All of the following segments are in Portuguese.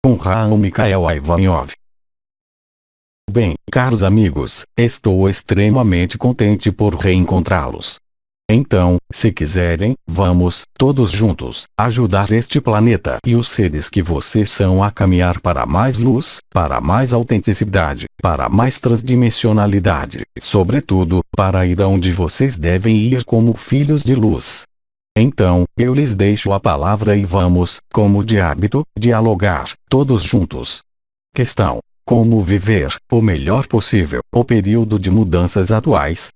com Raul Mikhael Ivanov. Bem, caros amigos, estou extremamente contente por reencontrá-los. Então, se quiserem, vamos, todos juntos, ajudar este planeta e os seres que vocês são a caminhar para mais luz, para mais autenticidade, para mais transdimensionalidade, sobretudo, para ir aonde vocês devem ir como filhos de luz. Então, eu lhes deixo a palavra e vamos, como de hábito, dialogar, todos juntos. Questão: como viver, o melhor possível, o período de mudanças atuais?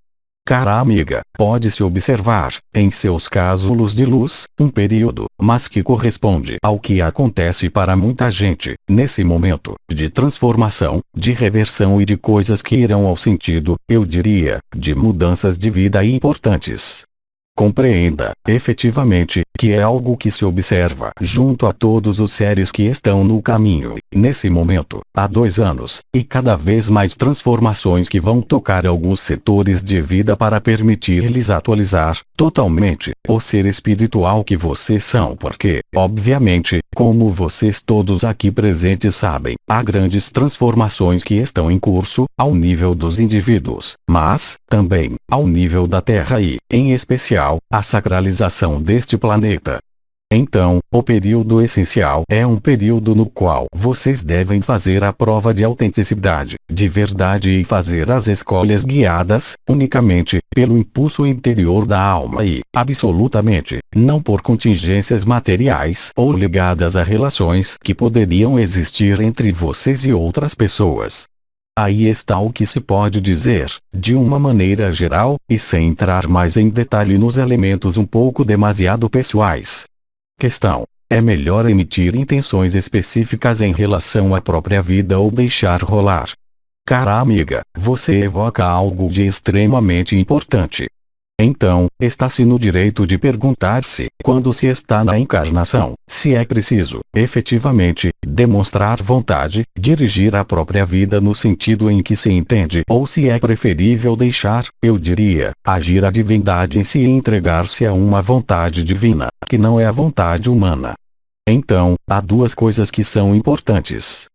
Cara amiga, pode-se observar, em seus casulos de luz, um período, mas que corresponde ao que acontece para muita gente, nesse momento, de transformação, de reversão e de coisas que irão ao sentido, eu diria, de mudanças de vida importantes. Compreenda, efetivamente, que é algo que se observa junto a todos os seres que estão no caminho, nesse momento, há 2 anos, e cada vez mais transformações que vão tocar alguns setores de vida para permitir-lhes atualizar, totalmente, o ser espiritual que vocês são porque, obviamente, como vocês todos aqui presentes sabem, há grandes transformações que estão em curso, ao nível dos indivíduos, mas, também, ao nível da Terra e, em especial, a sacralização deste planeta. Então, o período essencial é um período no qual vocês devem fazer a prova de autenticidade, de verdade e fazer as escolhas guiadas, unicamente, pelo impulso interior da alma e, absolutamente, não por contingências materiais ou ligadas a relações que poderiam existir entre vocês e outras pessoas. Aí está o que se pode dizer, de uma maneira geral, e sem entrar mais em detalhe nos elementos um pouco demasiado pessoais. Questão: é melhor emitir intenções específicas em relação à própria vida ou deixar rolar? Cara amiga, você evoca algo de extremamente importante. Então, está-se no direito de perguntar-se, quando se está na encarnação, se é preciso, efetivamente, demonstrar vontade, dirigir a própria vida no sentido em que se entende, ou se é preferível deixar, eu diria, agir a divindade em si e entregar-se a uma vontade divina, que não é a vontade humana. Então, há 2 coisas que são importantes.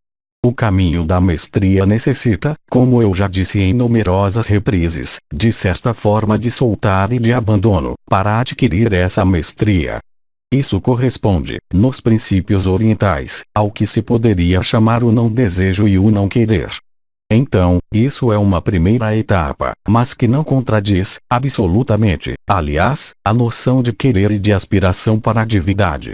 O caminho da mestria necessita, como eu já disse em numerosas reprises, de certa forma de soltar e de abandono, para adquirir essa mestria. Isso corresponde, nos princípios orientais, ao que se poderia chamar o não desejo e o não querer. Então, isso é uma primeira etapa, mas que não contradiz, absolutamente, aliás, a noção de querer e de aspiração para a divindade.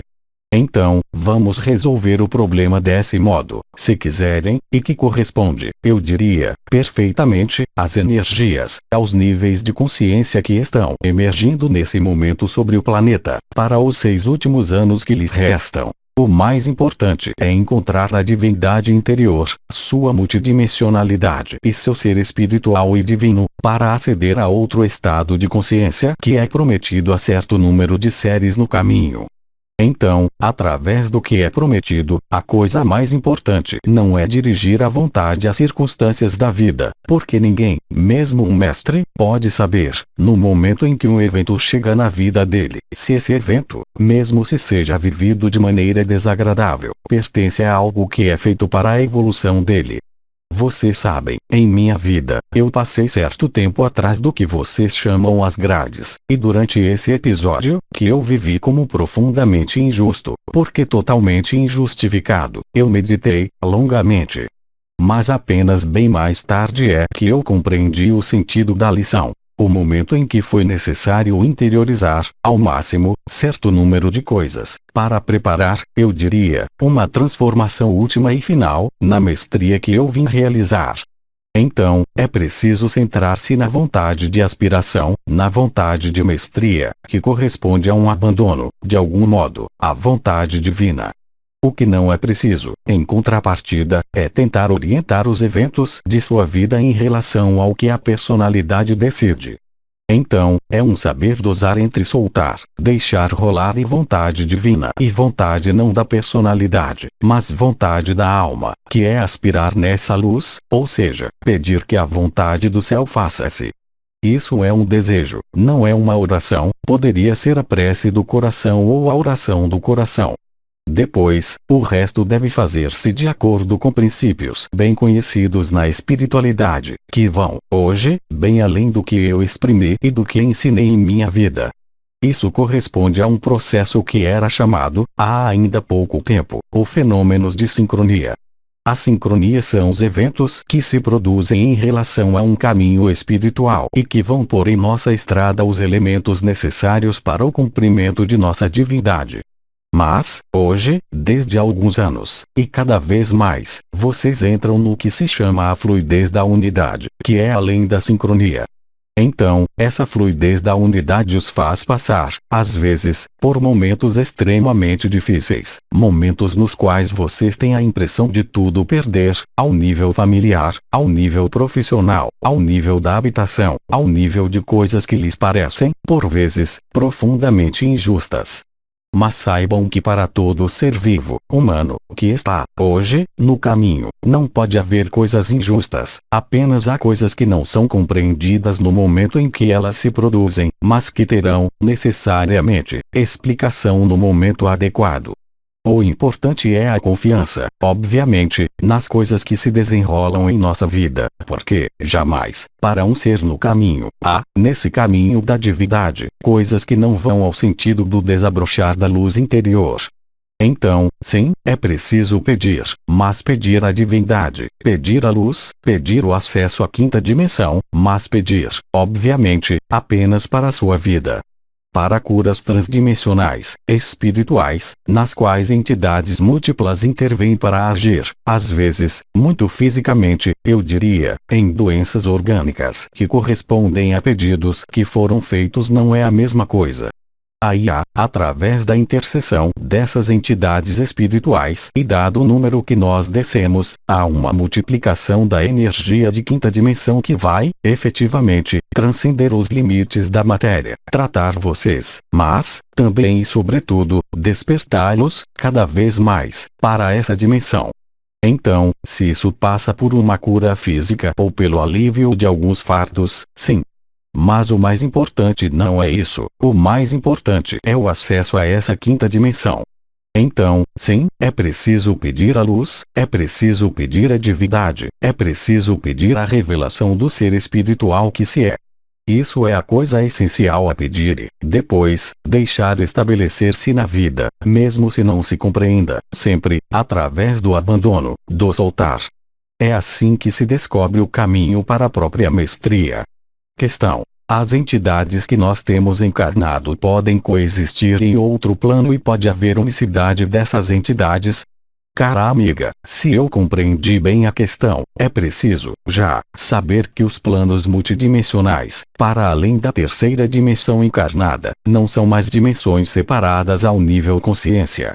Então, vamos resolver o problema desse modo, se quiserem, e que corresponde, eu diria, perfeitamente, às energias, aos níveis de consciência que estão emergindo nesse momento sobre o planeta, para os 6 últimos anos que lhes restam. O mais importante é encontrar a divindade interior, sua multidimensionalidade e seu ser espiritual e divino, para aceder a outro estado de consciência que é prometido a certo número de seres no caminho. Então, através do que é prometido, a coisa mais importante não é dirigir a vontade às circunstâncias da vida, porque ninguém, mesmo um mestre, pode saber, no momento em que um evento chega na vida dele, se esse evento, mesmo se seja vivido de maneira desagradável, pertence a algo que é feito para a evolução dele. Vocês sabem, em minha vida, eu passei certo tempo atrás do que vocês chamam as grades, e durante esse episódio, que eu vivi como profundamente injusto, porque totalmente injustificado, eu meditei, longamente. Mas apenas bem mais tarde é que eu compreendi o sentido da lição. O momento em que foi necessário interiorizar, ao máximo, certo número de coisas, para preparar, eu diria, uma transformação última e final, na mestria que eu vim realizar. Então, é preciso centrar-se na vontade de aspiração, na vontade de mestria, que corresponde a um abandono, de algum modo, à vontade divina. O que não é preciso, em contrapartida, é tentar orientar os eventos de sua vida em relação ao que a personalidade decide. Então, é um saber dosar entre soltar, deixar rolar e vontade divina e vontade não da personalidade, mas vontade da alma, que é aspirar nessa luz, ou seja, pedir que a vontade do céu faça-se. Isso é um desejo, não é uma oração, poderia ser a prece do coração ou a oração do coração. Depois, o resto deve fazer-se de acordo com princípios bem conhecidos na espiritualidade, que vão, hoje, bem além do que eu exprimi e do que ensinei em minha vida. Isso corresponde a um processo que era chamado, há ainda pouco tempo, o fenômenos de sincronia. A sincronia são os eventos que se produzem em relação a um caminho espiritual e que vão pôr em nossa estrada os elementos necessários para o cumprimento de nossa divindade. Mas, hoje, desde alguns anos, e cada vez mais, vocês entram no que se chama a fluidez da unidade, que é além da sincronia. Então, essa fluidez da unidade os faz passar, às vezes, por momentos extremamente difíceis, momentos nos quais vocês têm a impressão de tudo perder, ao nível familiar, ao nível profissional, ao nível da habitação, ao nível de coisas que lhes parecem, por vezes, profundamente injustas. Mas saibam que para todo ser vivo, humano, que está, hoje, no caminho, não pode haver coisas injustas, apenas há coisas que não são compreendidas no momento em que elas se produzem, mas que terão, necessariamente, explicação no momento adequado. O importante é a confiança, obviamente, nas coisas que se desenrolam em nossa vida, porque, jamais, para um ser no caminho, há, nesse caminho da divindade, coisas que não vão ao sentido do desabrochar da luz interior. Então, sim, é preciso pedir, mas pedir a divindade, pedir a luz, pedir o acesso à quinta dimensão, mas pedir, obviamente, apenas para a sua vida. Para curas transdimensionais, espirituais, nas quais entidades múltiplas intervêm para agir, às vezes, muito fisicamente, eu diria, em doenças orgânicas que correspondem a pedidos que foram feitos não é a mesma coisa. Aí há, através da intercessão dessas entidades espirituais e dado o número que nós descemos, há uma multiplicação da energia de quinta dimensão que vai, efetivamente, transcender os limites da matéria, tratar vocês, mas, também e sobretudo, despertá-los, cada vez mais, para essa dimensão. Então, se isso passa por uma cura física ou pelo alívio de alguns fardos, sim. Mas o mais importante não é isso, o mais importante é o acesso a essa quinta dimensão. Então, sim, é preciso pedir a luz, é preciso pedir a divindade, é preciso pedir a revelação do ser espiritual que se é. Isso é a coisa essencial a pedir e, depois, deixar estabelecer-se na vida, mesmo se não se compreenda, sempre, através do abandono, do soltar. É assim que se descobre o caminho para a própria mestria. Questão: as entidades que nós temos encarnado podem coexistir em outro plano e pode haver unicidade dessas entidades? Cara amiga, se eu compreendi bem a questão, é preciso, já, saber que os planos multidimensionais, para além da terceira dimensão encarnada, não são mais dimensões separadas ao nível consciência.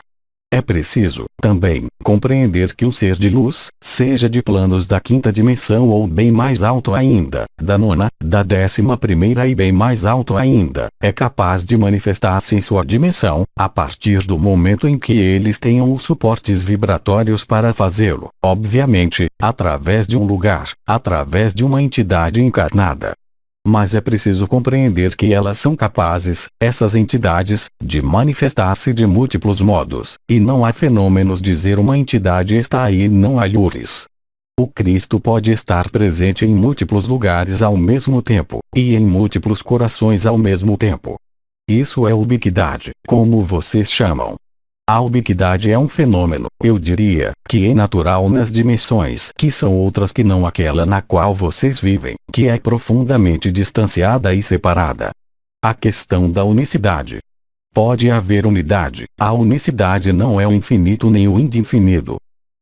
É preciso, também, compreender que um ser de luz, seja de planos da quinta dimensão ou bem mais alto ainda, da nona, da 11ª e bem mais alto ainda, é capaz de manifestar-se em sua dimensão, a partir do momento em que eles tenham os suportes vibratórios para fazê-lo, obviamente, através de um lugar, através de uma entidade encarnada. Mas é preciso compreender que elas são capazes, essas entidades, de manifestar-se de múltiplos modos, e não há fenômenos dizer uma entidade está aí e não há lures. O Cristo pode estar presente em múltiplos lugares ao mesmo tempo, e em múltiplos corações ao mesmo tempo. Isso é ubiquidade, como vocês chamam. A ubiquidade é um fenômeno, eu diria, que é natural nas dimensões que são outras que não aquela na qual vocês vivem, que é profundamente distanciada e separada. A questão da unicidade. Pode haver unidade, a unicidade não é o infinito nem o indefinido.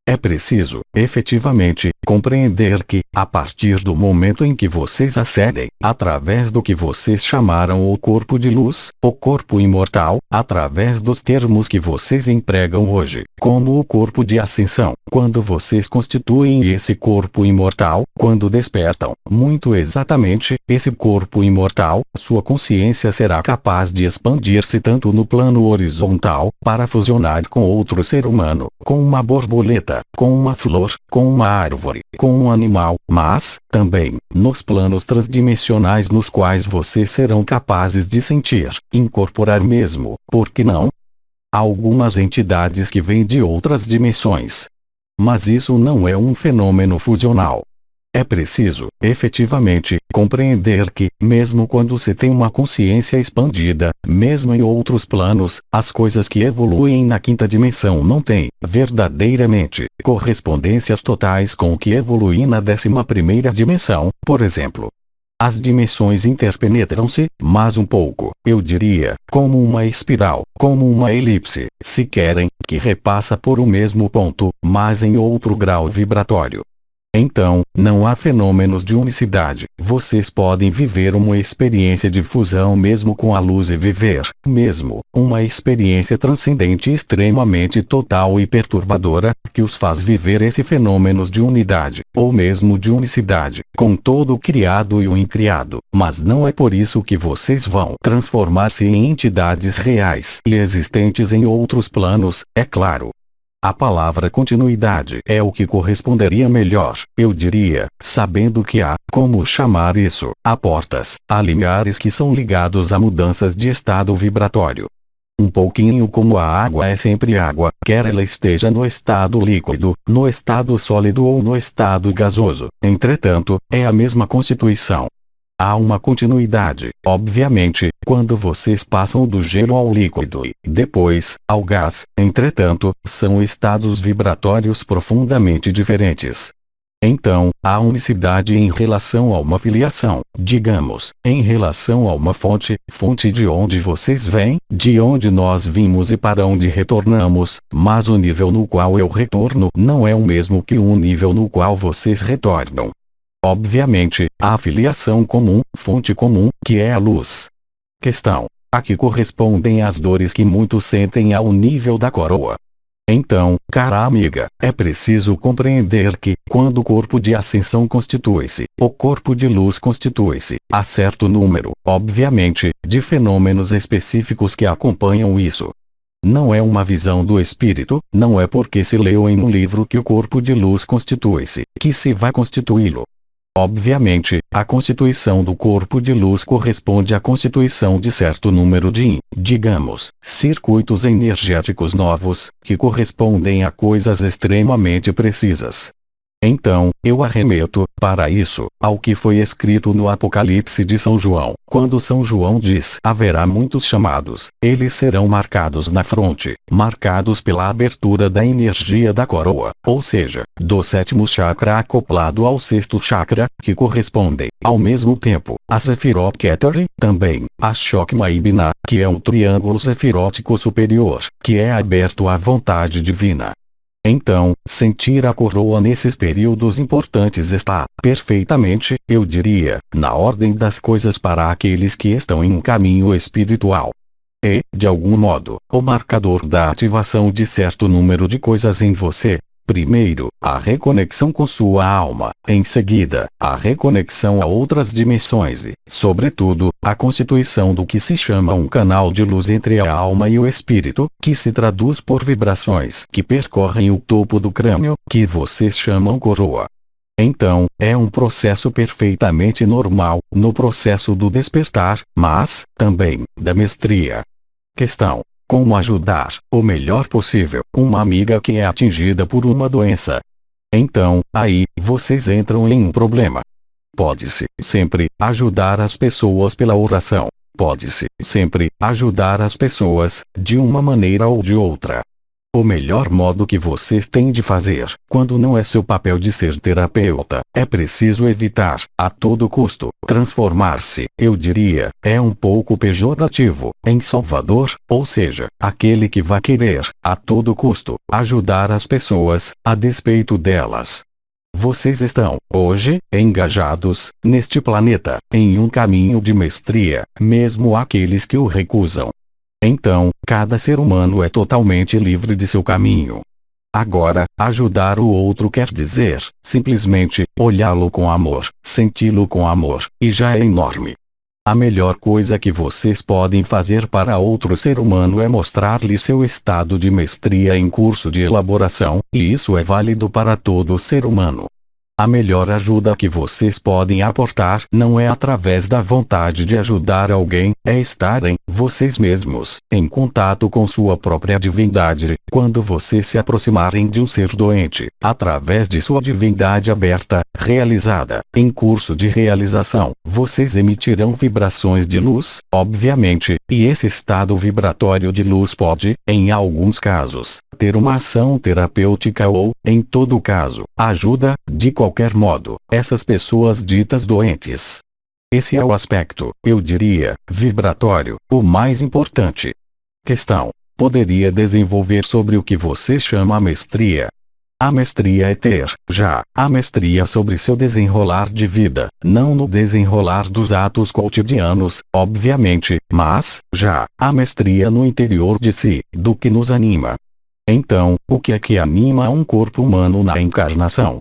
É preciso, efetivamente, compreender que, a partir do momento em que vocês acedem, através do que vocês chamaram o corpo de luz, o corpo imortal, através dos termos que vocês empregam hoje, como o corpo de ascensão, quando vocês constituem esse corpo imortal, quando despertam, muito exatamente, esse corpo imortal, sua consciência será capaz de expandir-se tanto no plano horizontal, para fusionar com outro ser humano, com uma borboleta, com uma flor, com uma árvore, com um animal, mas, também, nos planos transdimensionais nos quais vocês serão capazes de sentir, incorporar mesmo, por que não? Há algumas entidades que vêm de outras dimensões. Mas isso não é um fenômeno fusional. É preciso, efetivamente, compreender que, mesmo quando se tem uma consciência expandida, mesmo em outros planos, as coisas que evoluem na quinta dimensão não têm, verdadeiramente, correspondências totais com o que evolui na 11ª dimensão, por exemplo. As dimensões interpenetram-se, mas um pouco, eu diria, como uma espiral, como uma elipse, se querem, que repassa por o mesmo ponto, mas em outro grau vibratório. Então, não há fenômenos de unicidade. Vocês podem viver uma experiência de fusão mesmo com a luz e viver, mesmo, uma experiência transcendente extremamente total e perturbadora, que os faz viver esse fenômenos de unidade, ou mesmo de unicidade, com todo o criado e o incriado. Mas não é por isso que vocês vão transformar-se em entidades reais e existentes em outros planos, é claro. A palavra continuidade é o que corresponderia melhor, eu diria, sabendo que há, como chamar isso, há portas, há limiares que são ligados a mudanças de estado vibratório. Um pouquinho como a água é sempre água, quer ela esteja no estado líquido, no estado sólido ou no estado gasoso. Entretanto, é a mesma constituição. Há uma continuidade, obviamente, quando vocês passam do gelo ao líquido e, depois, ao gás. Entretanto, são estados vibratórios profundamente diferentes. Então, há unicidade em relação a uma filiação, digamos, em relação a uma fonte de onde vocês vêm, de onde nós vimos e para onde retornamos, mas o nível no qual eu retorno não é o mesmo que o nível no qual vocês retornam. Obviamente, há filiação comum, fonte comum, que é a luz. Questão: a que correspondem as dores que muitos sentem ao nível da coroa. Então, cara amiga, é preciso compreender que, quando o corpo de ascensão constitui-se, o corpo de luz constitui-se, há certo número, obviamente, de fenômenos específicos que acompanham isso. Não é uma visão do espírito, não é porque se leu em um livro que o corpo de luz constitui-se, que se vai constituí-lo. Obviamente, a constituição do corpo de luz corresponde à constituição de certo número de, digamos, circuitos energéticos novos, que correspondem a coisas extremamente precisas. Então, eu arremeto, para isso, ao que foi escrito no Apocalipse de São João, quando São João diz: haverá muitos chamados, eles serão marcados na fronte, marcados pela abertura da energia da coroa, ou seja, do 7º chakra acoplado ao 6º chakra, que correspondem, ao mesmo tempo, a Sefirot Keteri, também, a Chokmah e Binah, que é um triângulo sefirótico superior, que é aberto à vontade divina. Então, sentir a coroa nesses períodos importantes está, perfeitamente, eu diria, na ordem das coisas para aqueles que estão em um caminho espiritual. E, de algum modo, o marcador da ativação de certo número de coisas em você. Primeiro, a reconexão com sua alma, em seguida, a reconexão a outras dimensões e, sobretudo, a constituição do que se chama um canal de luz entre a alma e o espírito, que se traduz por vibrações que percorrem o topo do crânio, que vocês chamam coroa. Então, é um processo perfeitamente normal, no processo do despertar, mas, também, da mestria. Questão: como ajudar, o melhor possível, uma amiga que é atingida por uma doença? Então, aí, vocês entram em um problema. Pode-se, sempre, ajudar as pessoas pela oração. Pode-se, sempre, ajudar as pessoas, de uma maneira ou de outra. O melhor modo que vocês têm de fazer, quando não é seu papel de ser terapeuta, é preciso evitar, a todo custo, transformar-se, eu diria, é um pouco pejorativo, em salvador, ou seja, aquele que vai querer, a todo custo, ajudar as pessoas, a despeito delas. Vocês estão, hoje, engajados, neste planeta, em um caminho de mestria, mesmo aqueles que o recusam. Então, cada ser humano é totalmente livre de seu caminho. Agora, ajudar o outro quer dizer, simplesmente, olhá-lo com amor, senti-lo com amor, e já é enorme. A melhor coisa que vocês podem fazer para outro ser humano é mostrar-lhe seu estado de mestria em curso de elaboração, e isso é válido para todo ser humano. A melhor ajuda que vocês podem aportar não é através da vontade de ajudar alguém, é estarem, vocês mesmos, em contato com sua própria divindade. Quando vocês se aproximarem de um ser doente, através de sua divindade aberta, realizada, em curso de realização, vocês emitirão vibrações de luz, obviamente, e esse estado vibratório de luz pode, em alguns casos, ter uma ação terapêutica ou, em todo caso, ajuda, de qualquer modo, essas pessoas ditas doentes. Esse é o aspecto, eu diria, vibratório, o mais importante. Questão: poderia desenvolver sobre o que você chama a mestria? A mestria é ter, já, a mestria sobre seu desenrolar de vida, não no desenrolar dos atos cotidianos, obviamente, mas, já, a mestria no interior de si, do que nos anima. Então, o que é que anima um corpo humano na encarnação?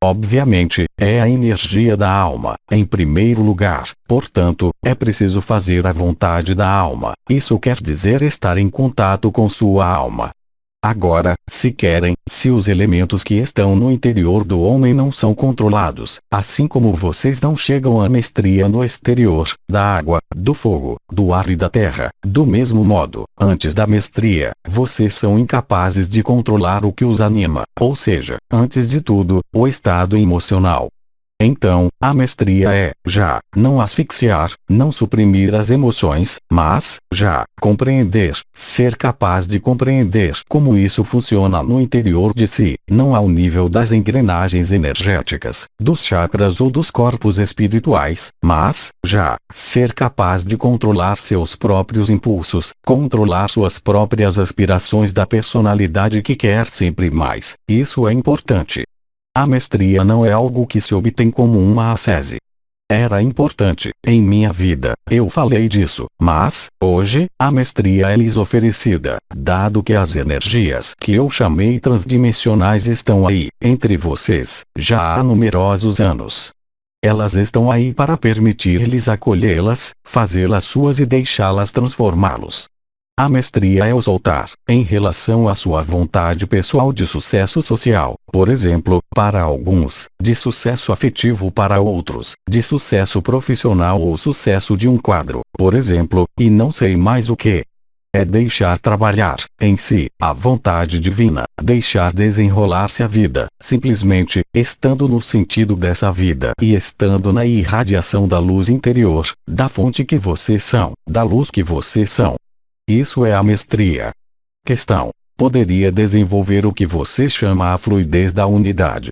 Obviamente, é a energia da alma, em primeiro lugar, portanto, é preciso fazer a vontade da alma, isso quer dizer estar em contato com sua alma. Agora, se querem, se os elementos que estão no interior do homem não são controlados, assim como vocês não chegam à mestria no exterior, da água, do fogo, do ar e da terra, do mesmo modo, antes da mestria, vocês são incapazes de controlar o que os anima, ou seja, antes de tudo, o estado emocional. Então, a mestria é, já, não asfixiar, não suprimir as emoções, mas, já, compreender, ser capaz de compreender como isso funciona no interior de si, não ao nível das engrenagens energéticas, dos chakras ou dos corpos espirituais, mas, já, ser capaz de controlar seus próprios impulsos, controlar suas próprias aspirações da personalidade que quer sempre mais, isso é importante. A mestria não é algo que se obtém como uma ascese. Era importante, em minha vida, eu falei disso, mas, hoje, a mestria é lhes oferecida, dado que as energias que eu chamei transdimensionais estão aí, entre vocês, já há numerosos anos. Elas estão aí para permitir-lhes acolhê-las, fazê-las suas e deixá-las transformá-los. A mestria é o soltar, em relação à sua vontade pessoal de sucesso social, por exemplo, para alguns, de sucesso afetivo para outros, de sucesso profissional ou sucesso de um quadro, por exemplo, e não sei mais o que. É deixar trabalhar, em si, a vontade divina, deixar desenrolar-se a vida, simplesmente, estando no sentido dessa vida e estando na irradiação da luz interior, da fonte que vocês são, da luz que vocês são. Isso é a mestria. Questão: poderia desenvolver o que você chama a fluidez da unidade?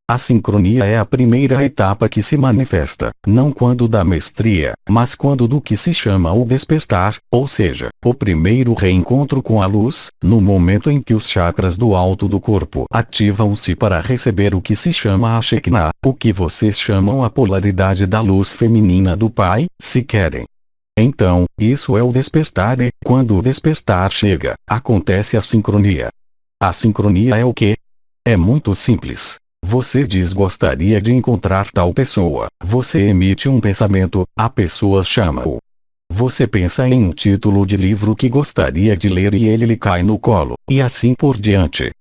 A sincronia é a primeira etapa que se manifesta, não quando da mestria, mas quando do que se chama o despertar, ou seja, o primeiro reencontro com a luz, no momento em que os chakras do alto do corpo ativam-se para receber o que se chama a Shekinah, o que vocês chamam a polaridade da luz feminina do Pai, se querem. Então, isso é o despertar e, quando o despertar chega, acontece a sincronia. A sincronia é o quê? É muito simples. Você diz gostaria de encontrar tal pessoa, você emite um pensamento, a pessoa chama-o. Você pensa em um título de livro que gostaria de ler e ele lhe cai no colo, e assim por diante.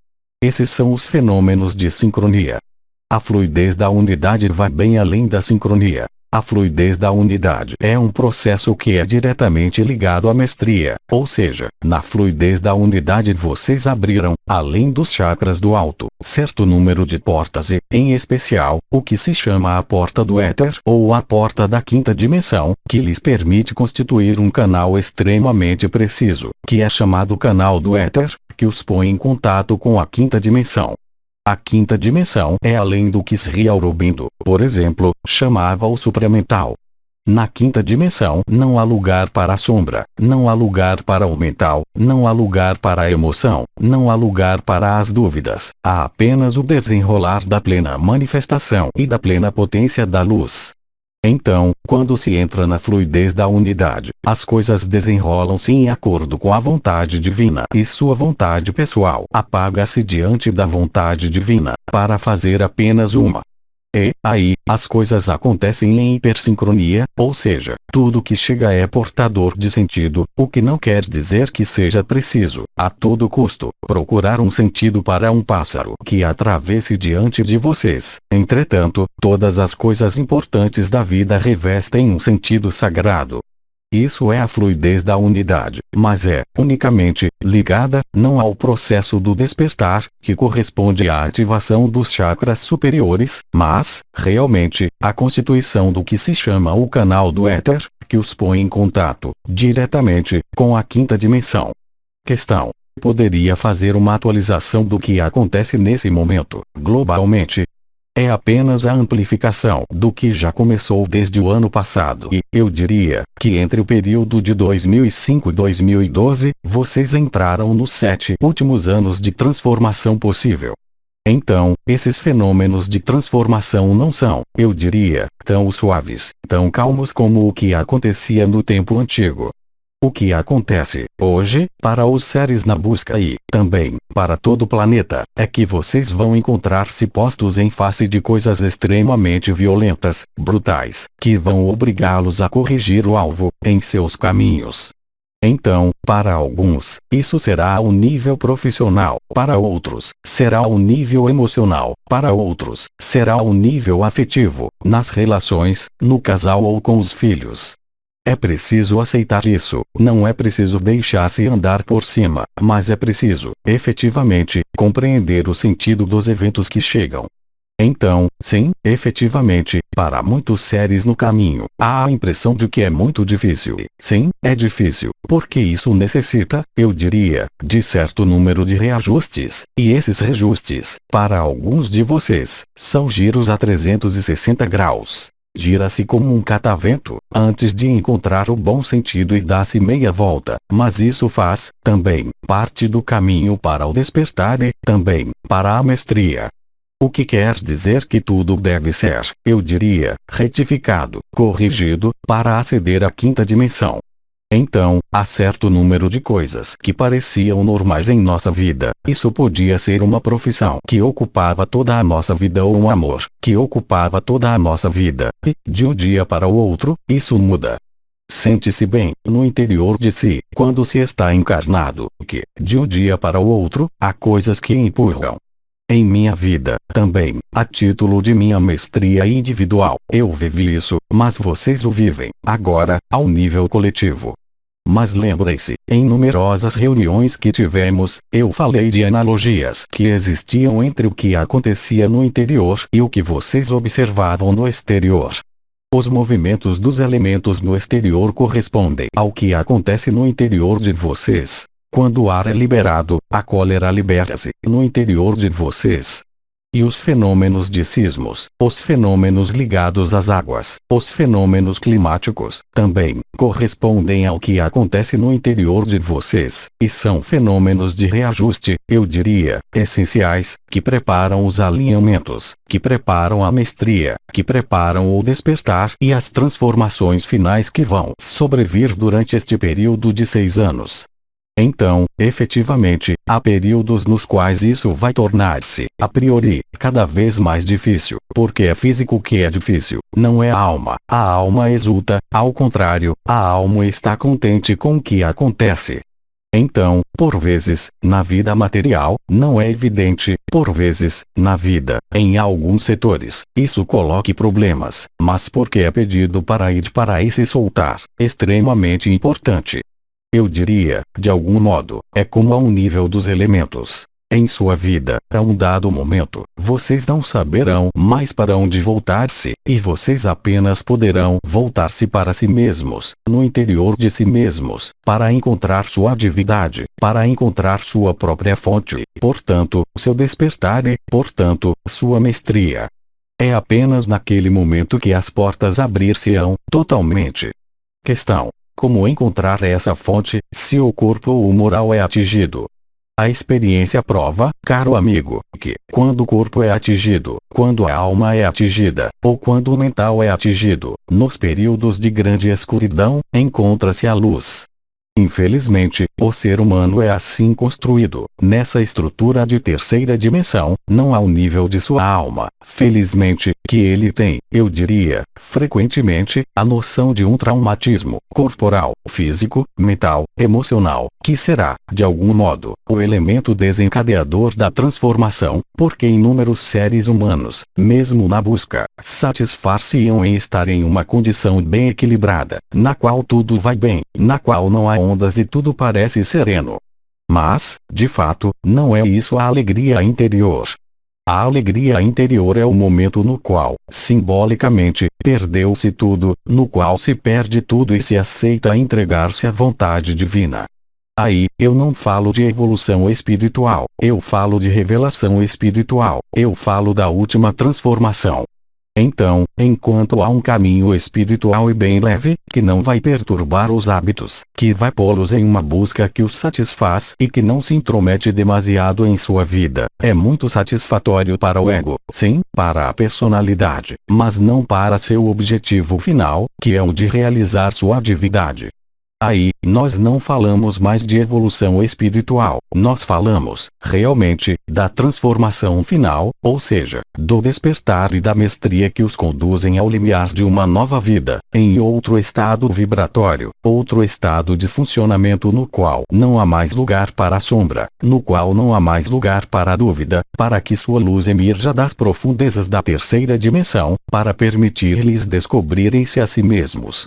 Esses são os fenômenos de sincronia. A fluidez da unidade vai bem além da sincronia. A fluidez da unidade é um processo que é diretamente ligado à mestria, ou seja, na fluidez da unidade vocês abriram, além dos chakras do alto, certo número de portas e, em especial, o que se chama a porta do éter ou a porta da quinta dimensão, que lhes permite constituir um canal extremamente preciso, que é chamado canal do éter, que os põe em contato com a quinta dimensão. A quinta dimensão é além do que Sri Aurobindo, por exemplo, chamava o supramental. Na quinta dimensão não há lugar para a sombra, não há lugar para o mental, não há lugar para a emoção, não há lugar para as dúvidas, há apenas o desenrolar da plena manifestação e da plena potência da luz. Então, quando se entra na fluidez da unidade, as coisas desenrolam-se em acordo com a vontade divina e sua vontade pessoal apaga-se diante da vontade divina, para fazer apenas uma. E, aí, as coisas acontecem em hipersincronia, ou seja, tudo que chega é portador de sentido, o que não quer dizer que seja preciso, a todo custo, procurar um sentido para um pássaro que atravesse diante de vocês. Entretanto, todas as coisas importantes da vida revestem um sentido sagrado. Isso é a fluidez da unidade, mas é, unicamente, ligada, não ao processo do despertar, que corresponde à ativação dos chakras superiores, mas, realmente, à constituição do que se chama o canal do éter, que os põe em contato, diretamente, com a quinta dimensão. Questão: poderia fazer uma atualização do que acontece nesse momento, globalmente? É apenas a amplificação do que já começou desde o ano passado e, eu diria, que entre o período de 2005 e 2012, vocês entraram nos 7 últimos anos de transformação possível. Então, esses fenômenos de transformação não são, eu diria, tão suaves, tão calmos como o que acontecia no tempo antigo. O que acontece, hoje, para os seres na busca e, também, para todo o planeta, é que vocês vão encontrar-se postos em face de coisas extremamente violentas, brutais, que vão obrigá-los a corrigir o alvo, em seus caminhos. Então, para alguns, isso será ao nível profissional, para outros, será ao nível emocional, para outros, será ao nível afetivo, nas relações, no casal ou com os filhos. É preciso aceitar isso, não é preciso deixar-se andar por cima, mas é preciso, efetivamente, compreender o sentido dos eventos que chegam. Então, sim, efetivamente, para muitos seres no caminho, há a impressão de que é muito difícil e, sim, é difícil, porque isso necessita, eu diria, de certo número de reajustes, e esses reajustes, para alguns de vocês, são giros a 360 graus. Gira-se como um catavento, antes de encontrar o bom sentido e dá-se meia volta, mas isso faz, também, parte do caminho para o despertar e, também, para a mestria. O que quer dizer que tudo deve ser, eu diria, retificado, corrigido, para aceder à quinta dimensão. Então, há certo número de coisas que pareciam normais em nossa vida. Isso podia ser uma profissão que ocupava toda a nossa vida ou um amor que ocupava toda a nossa vida. E, de um dia para o outro, isso muda. Sente-se bem, no interior de si, quando se está encarnado, que, de um dia para o outro, há coisas que empurram. Em minha vida, também, a título de minha mestria individual, eu vivi isso, mas vocês o vivem, agora, ao nível coletivo. Mas lembrem-se, em numerosas reuniões que tivemos, eu falei de analogias que existiam entre o que acontecia no interior e o que vocês observavam no exterior. Os movimentos dos elementos no exterior correspondem ao que acontece no interior de vocês. Quando o ar é liberado, a cólera libera-se no interior de vocês. E os fenômenos de sismos, os fenômenos ligados às águas, os fenômenos climáticos, também, correspondem ao que acontece no interior de vocês, e são fenômenos de reajuste, eu diria, essenciais, que preparam os alinhamentos, que preparam a mestria, que preparam o despertar e as transformações finais que vão sobrevir durante este período de 6 anos. Então, efetivamente, há períodos nos quais isso vai tornar-se, a priori, cada vez mais difícil, porque é físico que é difícil, não é a alma. A alma exulta, ao contrário, a alma está contente com o que acontece. Então, por vezes, na vida material, não é evidente, por vezes, na vida, em alguns setores, isso coloque problemas, mas porque é pedido para ir para e se soltar, extremamente importante. Eu diria, de algum modo, é como ao nível dos elementos. Em sua vida, a um dado momento, vocês não saberão mais para onde voltar-se, e vocês apenas poderão voltar-se para si mesmos, no interior de si mesmos, para encontrar sua divindade, para encontrar sua própria fonte, portanto, seu despertar e, portanto, sua mestria. É apenas naquele momento que as portas abrir-se-ão, totalmente. Questão: como encontrar essa fonte, se o corpo ou o moral é atingido? A experiência prova, caro amigo, que, quando o corpo é atingido, quando a alma é atingida, ou quando o mental é atingido, nos períodos de grande escuridão, encontra-se a luz. Infelizmente, o ser humano é assim construído, nessa estrutura de terceira dimensão, não ao nível de sua alma. Felizmente, que ele tem, eu diria, frequentemente, a noção de um traumatismo corporal, físico, mental, emocional, que será, de algum modo, o elemento desencadeador da transformação, porque inúmeros seres humanos, mesmo na busca, satisfar-se-ão em estar em uma condição bem equilibrada, na qual tudo vai bem, na qual não há ondas e tudo parece sereno. Mas, de fato, não é isso a alegria interior. A alegria interior é o momento no qual, simbolicamente, perdeu-se tudo, no qual se perde tudo e se aceita entregar-se à vontade divina. Aí, eu não falo de evolução espiritual, eu falo de revelação espiritual, eu falo da última transformação. Então, enquanto há um caminho espiritual e bem leve, que não vai perturbar os hábitos, que vai pô-los em uma busca que os satisfaz e que não se intromete demasiado em sua vida, é muito satisfatório para o ego, sim, para a personalidade, mas não para seu objetivo final, que é o de realizar sua divindade. Aí, nós não falamos mais de evolução espiritual, nós falamos, realmente, da transformação final, ou seja, do despertar e da mestria que os conduzem ao limiar de uma nova vida, em outro estado vibratório, outro estado de funcionamento no qual não há mais lugar para a sombra, no qual não há mais lugar para a dúvida, para que sua luz emerja das profundezas da terceira dimensão, para permitir-lhes descobrirem-se a si mesmos.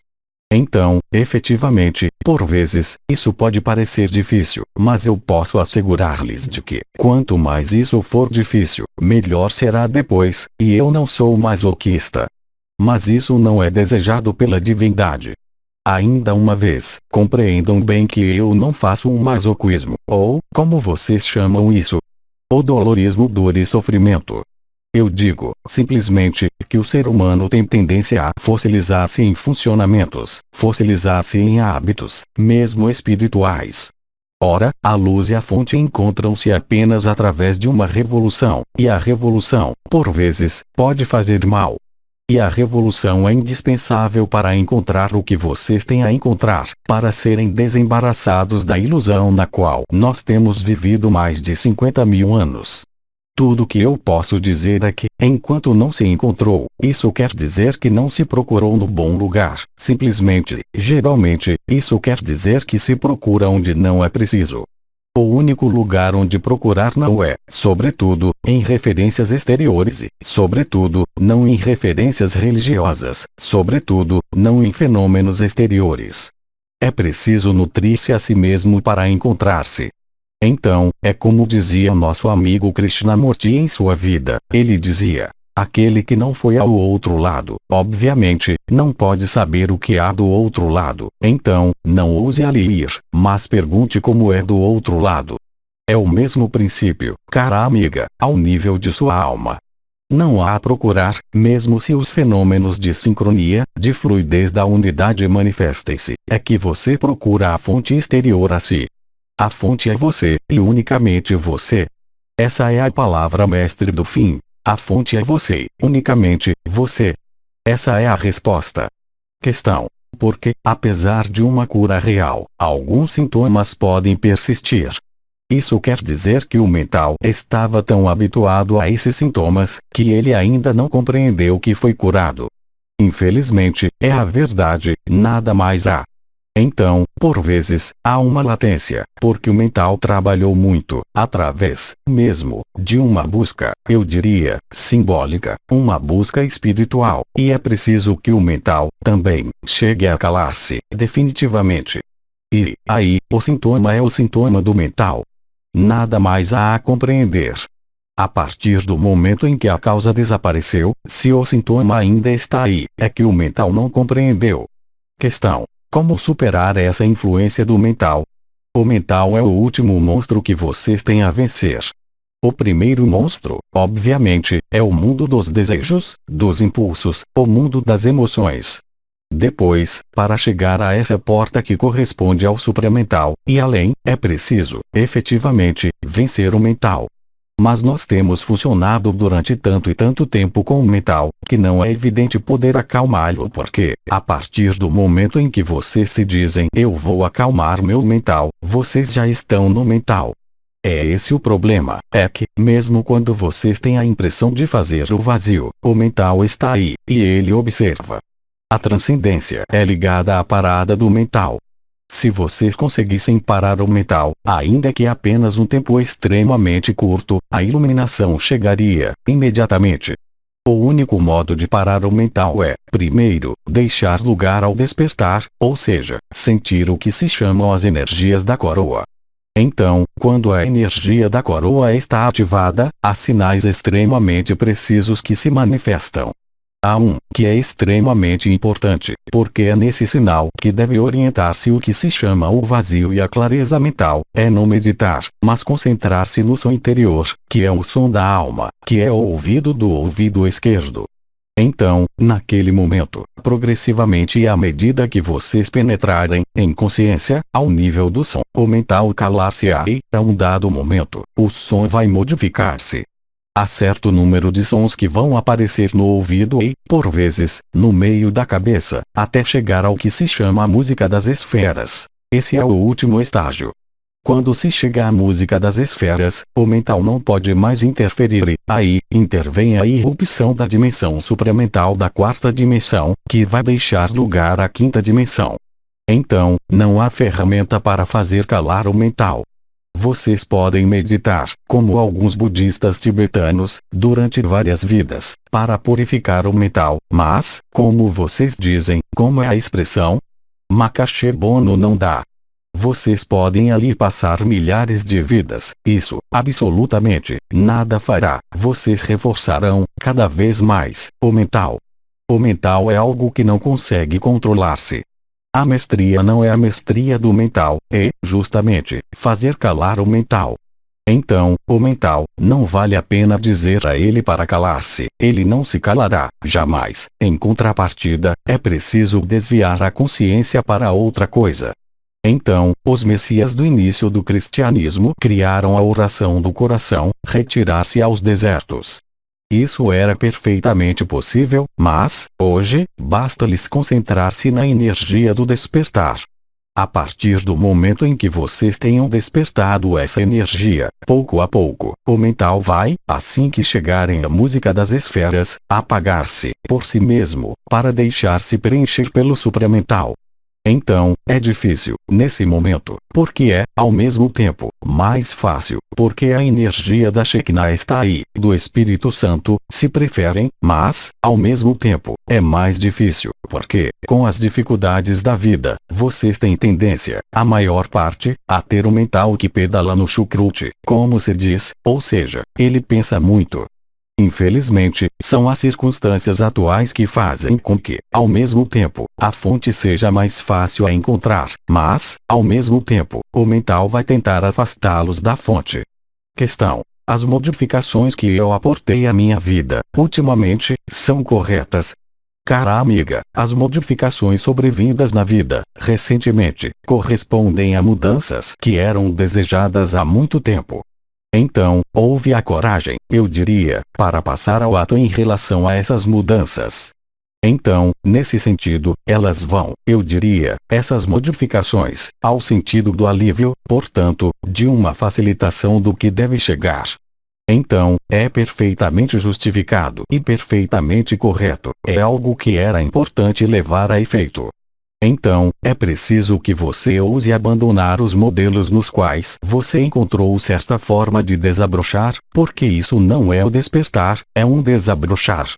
Então, efetivamente, por vezes, isso pode parecer difícil, mas eu posso assegurar-lhes de que, quanto mais isso for difícil, melhor será depois, e eu não sou masoquista. Mas isso não é desejado pela divindade. Ainda uma vez, compreendam bem que eu não faço um masoquismo, ou, como vocês chamam isso, o dolorismo dor e sofrimento. Eu digo, simplesmente, que o ser humano tem tendência a fossilizar-se em funcionamentos, fossilizar-se em hábitos, mesmo espirituais. Ora, a luz e a fonte encontram-se apenas através de uma revolução, e a revolução, por vezes, pode fazer mal. E a revolução é indispensável para encontrar o que vocês têm a encontrar, para serem desembaraçados da ilusão na qual nós temos vivido mais de 50.000 anos. Tudo que eu posso dizer é que, enquanto não se encontrou, isso quer dizer que não se procurou no bom lugar. Simplesmente, geralmente, isso quer dizer que se procura onde não é preciso. O único lugar onde procurar não é, sobretudo, em referências exteriores e, sobretudo, não em referências religiosas, sobretudo, não em fenômenos exteriores. É preciso nutrir-se a si mesmo para encontrar-se. Então, é como dizia nosso amigo Krishnamurti em sua vida, ele dizia, aquele que não foi ao outro lado, obviamente, não pode saber o que há do outro lado, então, não ouse ali ir, mas pergunte como é do outro lado. É o mesmo princípio, cara amiga, ao nível de sua alma. Não há a procurar, mesmo se os fenômenos de sincronia, de fluidez da unidade manifestem-se, é que você procura a fonte exterior a si. A fonte é você, e unicamente você. Essa é a palavra mestre do fim. A fonte é você, unicamente você. Essa é a resposta. Questão: porque, apesar de uma cura real, alguns sintomas podem persistir. Isso quer dizer que o mental estava tão habituado a esses sintomas, que ele ainda não compreendeu que foi curado. Infelizmente, é a verdade, nada mais há. Então, por vezes, há uma latência, porque o mental trabalhou muito, através, mesmo, de uma busca, eu diria, simbólica, uma busca espiritual, e é preciso que o mental, também, chegue a calar-se, definitivamente. E, aí, o sintoma é o sintoma do mental. Nada mais há a compreender. A partir do momento em que a causa desapareceu, se o sintoma ainda está aí, é que o mental não compreendeu. Questão: como superar essa influência do mental? O mental é o último monstro que vocês têm a vencer. O primeiro monstro, obviamente, é o mundo dos desejos, dos impulsos, o mundo das emoções. Depois, para chegar a essa porta que corresponde ao supramental, e além, é preciso, efetivamente, vencer o mental. Mas nós temos funcionado durante tanto e tanto tempo com o mental, que não é evidente poder acalmá-lo porque, a partir do momento em que vocês se dizem eu vou acalmar meu mental, vocês já estão no mental. É esse o problema, é que, mesmo quando vocês têm a impressão de fazer o vazio, o mental está aí, e ele observa. A transcendência é ligada à parada do mental. Se vocês conseguissem parar o mental, ainda que apenas um tempo extremamente curto, a iluminação chegaria, imediatamente. O único modo de parar o mental é, primeiro, deixar lugar ao despertar, ou seja, sentir o que se chamam as energias da coroa. Então, quando a energia da coroa está ativada, há sinais extremamente precisos que se manifestam. Há um, que é extremamente importante, porque é nesse sinal que deve orientar-se o que se chama o vazio e a clareza mental, é não meditar, mas concentrar-se no som interior, que é o som da alma, que é o ouvido do ouvido esquerdo. Então, naquele momento, progressivamente e à medida que vocês penetrarem, em consciência, ao nível do som, o mental calar-se-á e, a um dado momento, o som vai modificar-se. Há certo número de sons que vão aparecer no ouvido e, por vezes, no meio da cabeça, até chegar ao que se chama a música das esferas. Esse é o último estágio. Quando se chega à música das esferas, o mental não pode mais interferir e, aí, intervém a irrupção da dimensão supramental da quarta dimensão, que vai deixar lugar à quinta dimensão. Então, não há ferramenta para fazer calar o mental. Vocês podem meditar, como alguns budistas tibetanos, durante várias vidas, para purificar o mental, mas, como vocês dizem, como é a expressão? Makache bono não dá. Vocês podem ali passar milhares de vidas, isso, absolutamente, nada fará. Vocês reforçarão, cada vez mais, o mental. O mental é algo que não consegue controlar-se. A mestria não é a mestria do mental, é, justamente, fazer calar o mental. Então, o mental, não vale a pena dizer a ele para calar-se, ele não se calará, jamais. Em contrapartida, é preciso desviar a consciência para outra coisa. Então, os messias do início do cristianismo criaram a oração do coração, retirar-se aos desertos. Isso era perfeitamente possível, mas, hoje, basta-lhes concentrar-se na energia do despertar. A partir do momento em que vocês tenham despertado essa energia, pouco a pouco, o mental vai, assim que chegarem à música das esferas, apagar-se, por si mesmo, para deixar-se preencher pelo supramental. Então, é difícil, nesse momento, porque é, ao mesmo tempo, mais fácil, porque a energia da Shekinah está aí, do Espírito Santo, se preferem, mas, ao mesmo tempo, é mais difícil, porque, com as dificuldades da vida, vocês têm tendência, a maior parte, a ter o mental que pedala no chucrute, como se diz, ou seja, ele pensa muito. Infelizmente, são as circunstâncias atuais que fazem com que, ao mesmo tempo, a fonte seja mais fácil a encontrar, mas, ao mesmo tempo, o mental vai tentar afastá-los da fonte. Questão: as modificações que eu aportei à minha vida, ultimamente, são corretas? Cara amiga, as modificações sobrevindas na vida, recentemente, correspondem a mudanças que eram desejadas há muito tempo. Então, houve a coragem, eu diria, para passar ao ato em relação a essas mudanças. Então, nesse sentido, elas vão, eu diria, essas modificações, ao sentido do alívio, portanto, de uma facilitação do que deve chegar. Então, é perfeitamente justificado e perfeitamente correto, é algo que era importante levar a efeito. Então, é preciso que você ouse abandonar os modelos nos quais você encontrou certa forma de desabrochar, porque isso não é o despertar, é um desabrochar.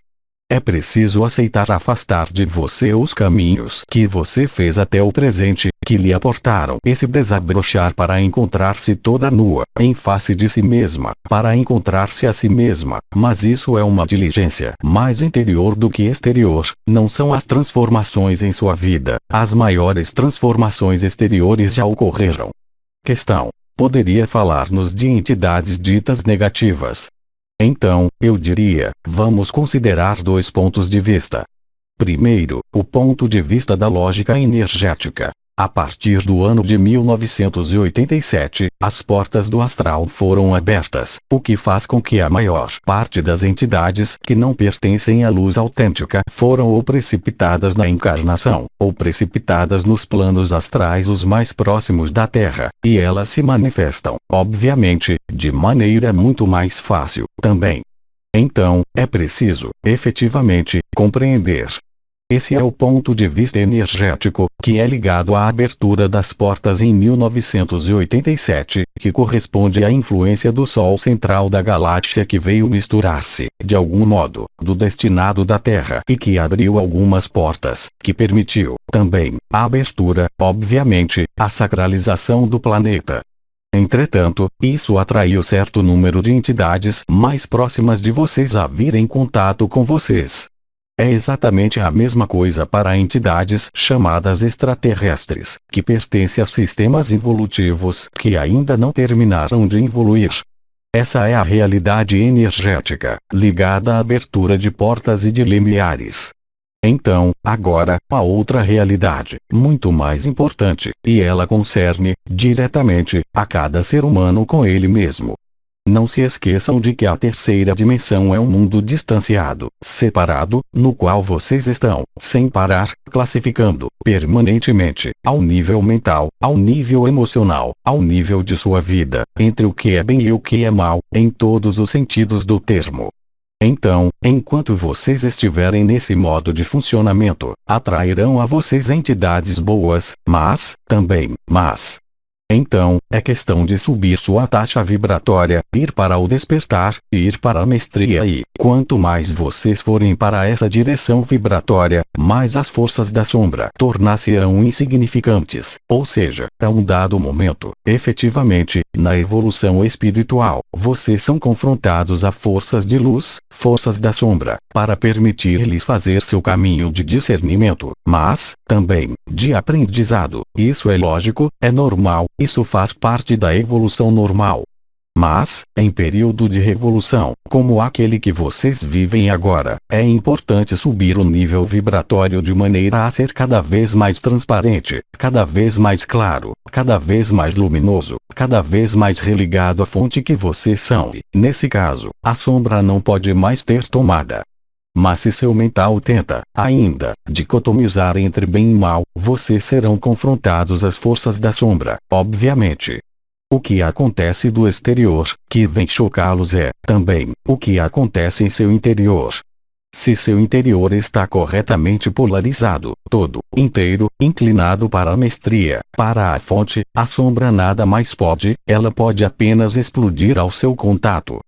É preciso aceitar afastar de você os caminhos que você fez até o presente, que lhe aportaram esse desabrochar para encontrar-se toda nua, em face de si mesma, para encontrar-se a si mesma, mas isso é uma diligência mais interior do que exterior, não são as transformações em sua vida, as maiores transformações exteriores já ocorreram. Questão: poderia falar-nos de entidades ditas negativas? Então, eu diria, vamos considerar dois pontos de vista. Primeiro, o ponto de vista da lógica energética. A partir do ano de 1987, as portas do astral foram abertas, o que faz com que a maior parte das entidades que não pertencem à luz autêntica foram ou precipitadas na encarnação, ou precipitadas nos planos astrais os mais próximos da Terra, e elas se manifestam, obviamente, de maneira muito mais fácil, também. Então, é preciso, efetivamente, compreender. Esse é o ponto de vista energético, que é ligado à abertura das portas em 1987, que corresponde à influência do Sol central da galáxia que veio misturar-se, de algum modo, do destinado da Terra e que abriu algumas portas, que permitiu, também, a abertura, obviamente, a sacralização do planeta. Entretanto, isso atraiu certo número de entidades mais próximas de vocês a vir em contato com vocês. É exatamente a mesma coisa para entidades chamadas extraterrestres, que pertencem a sistemas evolutivos que ainda não terminaram de evoluir. Essa é a realidade energética, ligada à abertura de portas e de limiares. Então, agora, a outra realidade, muito mais importante, e ela concerne, diretamente, a cada ser humano com ele mesmo. Não se esqueçam de que a terceira dimensão é um mundo distanciado, separado, no qual vocês estão, sem parar, classificando, permanentemente, ao nível mental, ao nível emocional, ao nível de sua vida, entre o que é bem e o que é mal, em todos os sentidos do termo. Então, enquanto vocês estiverem nesse modo de funcionamento, atrairão a vocês entidades boas, mas, também, más. Então, é questão de subir sua taxa vibratória, ir para o despertar, ir para a mestria e, quanto mais vocês forem para essa direção vibratória, mais as forças da sombra tornar-se-ão insignificantes, ou seja, a um dado momento, efetivamente, na evolução espiritual, vocês são confrontados a forças de luz, forças da sombra, para permitir-lhes fazer seu caminho de discernimento, mas, também, de aprendizado. Isso é lógico, é normal, isso faz parte da evolução normal. Mas, em período de revolução, como aquele que vocês vivem agora, é importante subir o nível vibratório de maneira a ser cada vez mais transparente, cada vez mais claro, cada vez mais luminoso, cada vez mais religado à fonte que vocês são e, nesse caso, a sombra não pode mais ter tomada. Mas se seu mental tenta, ainda, dicotomizar entre bem e mal, vocês serão confrontados às forças da sombra, obviamente. O que acontece do exterior, que vem chocá-los é, também, o que acontece em seu interior. Se seu interior está corretamente polarizado, todo, inteiro, inclinado para a mestria, para a fonte, a sombra nada mais pode, ela pode apenas explodir ao seu contato.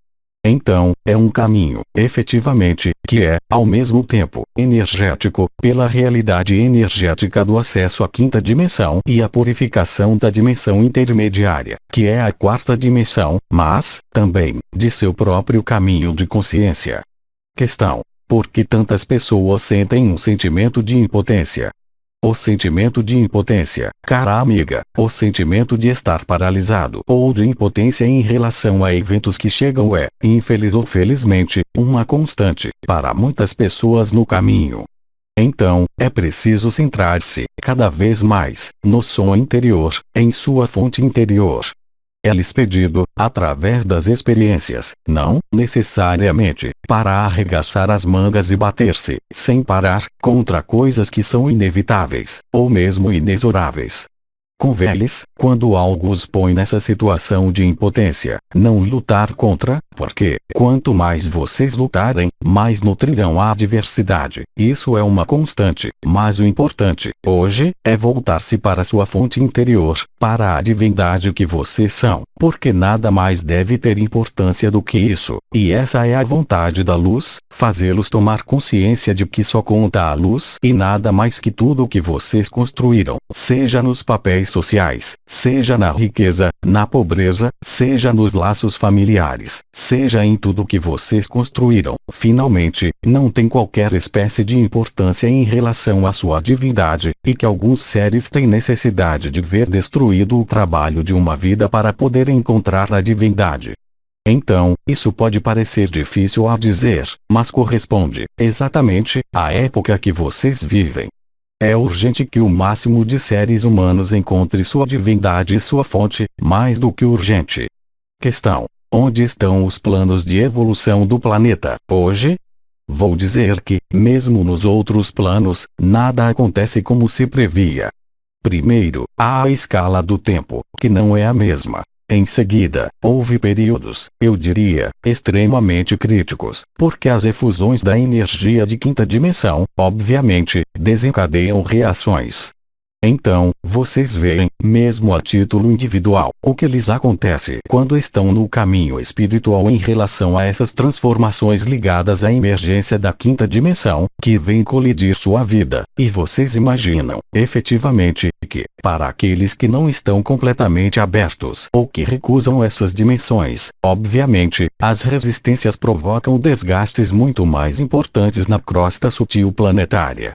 Então, é um caminho, efetivamente, que é, ao mesmo tempo, energético, pela realidade energética do acesso à quinta dimensão e a purificação da dimensão intermediária, que é a quarta dimensão, mas, também, de seu próprio caminho de consciência. Questão: por que tantas pessoas sentem um sentimento de impotência? O sentimento de impotência, cara amiga, o sentimento de estar paralisado ou de impotência em relação a eventos que chegam é, infeliz ou felizmente, uma constante para muitas pessoas no caminho. Então, é preciso centrar-se, cada vez mais, no som interior, em sua fonte interior. É-lhes pedido, através das experiências, não, necessariamente, para arregaçar as mangas e bater-se, sem parar, contra coisas que são inevitáveis, ou mesmo inexoráveis. Convém-lhes, quando algo os põe nessa situação de impotência, não lutar contra, porque, quanto mais vocês lutarem, mais nutrirão a adversidade. Isso é uma constante, mas o importante, hoje, é voltar-se para sua fonte interior, para a divindade que vocês são, porque nada mais deve ter importância do que isso, e essa é a vontade da luz, fazê-los tomar consciência de que só conta a luz e nada mais que tudo o que vocês construíram, seja nos papéis sociais, seja na riqueza, na pobreza, seja nos laços familiares, seja em tudo que vocês construíram. Finalmente, não tem qualquer espécie de importância em relação à sua divindade, e que alguns seres têm necessidade de ver destruído o trabalho de uma vida para poder encontrar a divindade. Então, isso pode parecer difícil a dizer, mas corresponde, exatamente, à época que vocês vivem. É urgente que o máximo de seres humanos encontre sua divindade e sua fonte, mais do que urgente. Questão: onde estão os planos de evolução do planeta hoje? Vou dizer que, mesmo nos outros planos, nada acontece como se previa. Primeiro, há a escala do tempo, que não é a mesma. Em seguida, houve períodos, eu diria, extremamente críticos, porque as efusões da energia de quinta dimensão, obviamente, desencadeiam reações. Então, vocês veem, mesmo a título individual, o que lhes acontece quando estão no caminho espiritual em relação a essas transformações ligadas à emergência da quinta dimensão, que vem colidir sua vida, e vocês imaginam, efetivamente, que, para aqueles que não estão completamente abertos ou que recusam essas dimensões, obviamente, as resistências provocam desgastes muito mais importantes na crosta sutil planetária.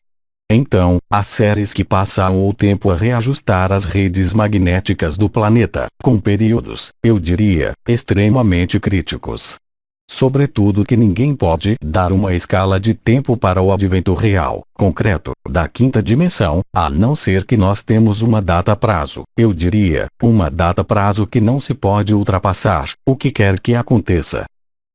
Então, há seres que passam o tempo a reajustar as redes magnéticas do planeta, com períodos, eu diria, extremamente críticos. Sobretudo que ninguém pode dar uma escala de tempo para o advento real, concreto, da quinta dimensão, a não ser que nós temos uma data prazo, eu diria, uma data prazo que não se pode ultrapassar, o que quer que aconteça.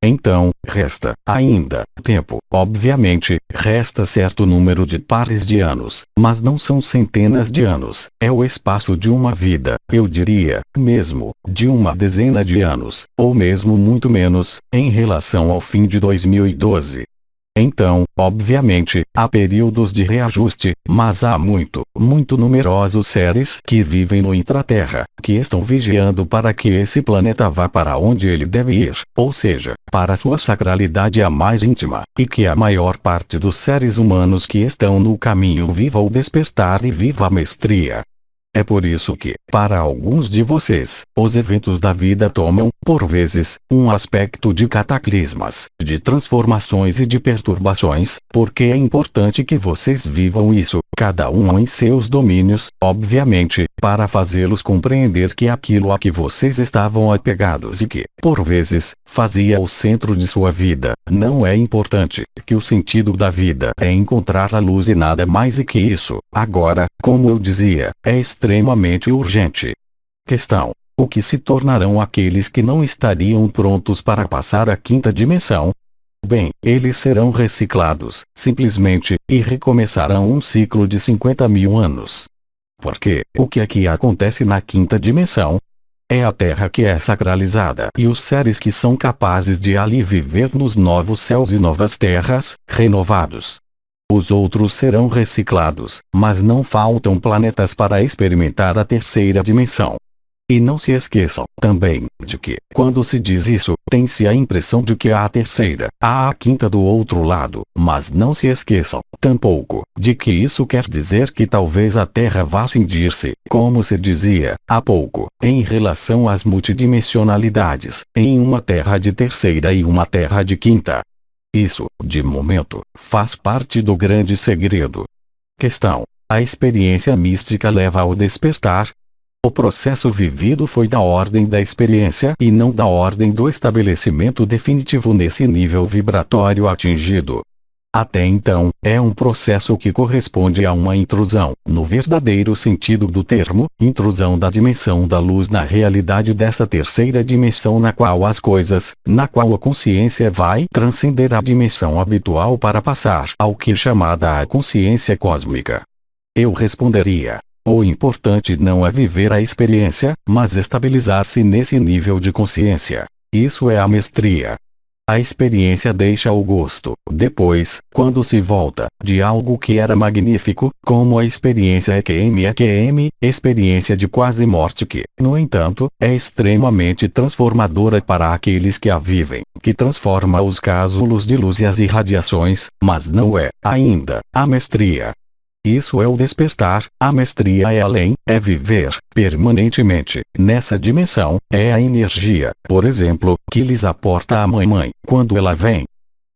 Então, resta, ainda, tempo. Obviamente, resta certo número de pares de anos, mas não são centenas de anos. É o espaço de uma vida, eu diria, mesmo, de uma dezena de anos, ou mesmo muito menos, em relação ao fim de 2012. Então, obviamente, há períodos de reajuste, mas há muito numerosos seres que vivem no intraterra, que estão vigiando para que esse planeta vá para onde ele deve ir, ou seja, para sua sacralidade a mais íntima, e que a maior parte dos seres humanos que estão no caminho viva o despertar e viva a mestria. É por isso que, para alguns de vocês, os eventos da vida tomam, por vezes, um aspecto de cataclismas, de transformações e de perturbações, porque é importante que vocês vivam isso, cada um em seus domínios, obviamente, para fazê-los compreender que aquilo a que vocês estavam apegados e que, por vezes, fazia o centro de sua vida, não é importante, que o sentido da vida é encontrar a luz e nada mais e que isso, agora, como eu dizia, é extremamente urgente. Questão: o que se tornarão aqueles que não estariam prontos para passar a quinta dimensão? Bem, eles serão reciclados, simplesmente, e recomeçarão um ciclo de 50.000 anos. Porque, o que é que acontece na quinta dimensão? É a Terra que é sacralizada e os seres que são capazes de ali viver nos novos céus e novas terras, renovados. Os outros serão reciclados, mas não faltam planetas para experimentar a terceira dimensão. E não se esqueçam, também, de que, quando se diz isso, tem-se a impressão de que há a terceira, há a quinta do outro lado, mas não se esqueçam, tampouco, de que isso quer dizer que talvez a Terra vá cindir-se, como se dizia, há pouco, em relação às multidimensionalidades, em uma Terra de terceira e uma Terra de quinta. Isso, de momento, faz parte do grande segredo. Questão: a experiência mística leva ao despertar? O processo vivido foi da ordem da experiência e não da ordem do estabelecimento definitivo nesse nível vibratório atingido. Até então, é um processo que corresponde a uma intrusão, no verdadeiro sentido do termo, intrusão da dimensão da luz na realidade dessa terceira dimensão na qual as coisas, na qual a consciência vai transcender a dimensão habitual para passar ao que é chamada a consciência cósmica. Eu responderia: o importante não é viver a experiência, mas estabilizar-se nesse nível de consciência. Isso é a mestria. A experiência deixa o gosto, depois, quando se volta, de algo que era magnífico, como a experiência EQM, experiência de quase morte que, no entanto, é extremamente transformadora para aqueles que a vivem, que transforma os cásulos de luz e as irradiações, mas não é, ainda, a mestria. Isso é o despertar, a mestria é além, é viver, permanentemente, nessa dimensão, é a energia, por exemplo, que lhes aporta a mãe, quando ela vem.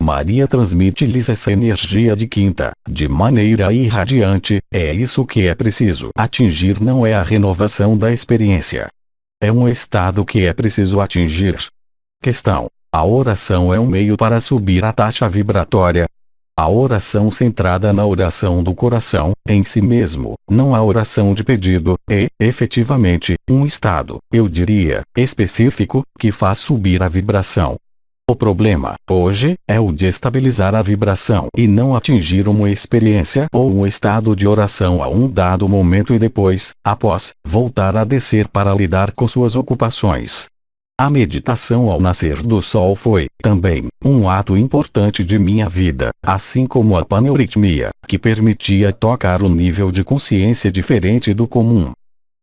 Maria transmite-lhes essa energia de quinta, de maneira irradiante, é isso que é preciso atingir, não é a renovação da experiência. É um estado que é preciso atingir. Questão: a oração é um meio para subir a taxa vibratória? A oração centrada na oração do coração, em si mesmo, não a oração de pedido, é, efetivamente, um estado, eu diria, específico, que faz subir a vibração. O problema, hoje, é o de estabilizar a vibração e não atingir uma experiência ou um estado de oração a um dado momento e depois, após, voltar a descer para lidar com suas ocupações. A meditação ao nascer do sol foi, também, um ato importante de minha vida, assim como a paneuritmia, que permitia tocar um nível de consciência diferente do comum.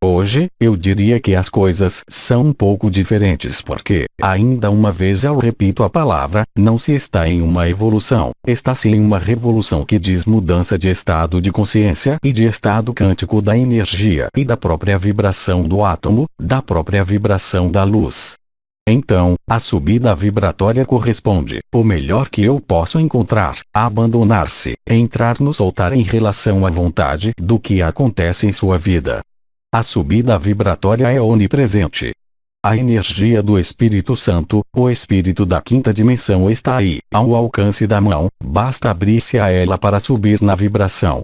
Hoje, eu diria que as coisas são um pouco diferentes porque, ainda uma vez eu repito a palavra, não se está em uma evolução, está-se em uma revolução que diz mudança de estado de consciência e de estado quântico da energia e da própria vibração do átomo, da própria vibração da luz. Então, a subida vibratória corresponde, o melhor que eu posso encontrar, a abandonar-se, entrar no soltar em relação à vontade do que acontece em sua vida. A subida vibratória é onipresente. A energia do Espírito Santo, o Espírito da quinta dimensão está aí, ao alcance da mão, basta abrir-se a ela para subir na vibração.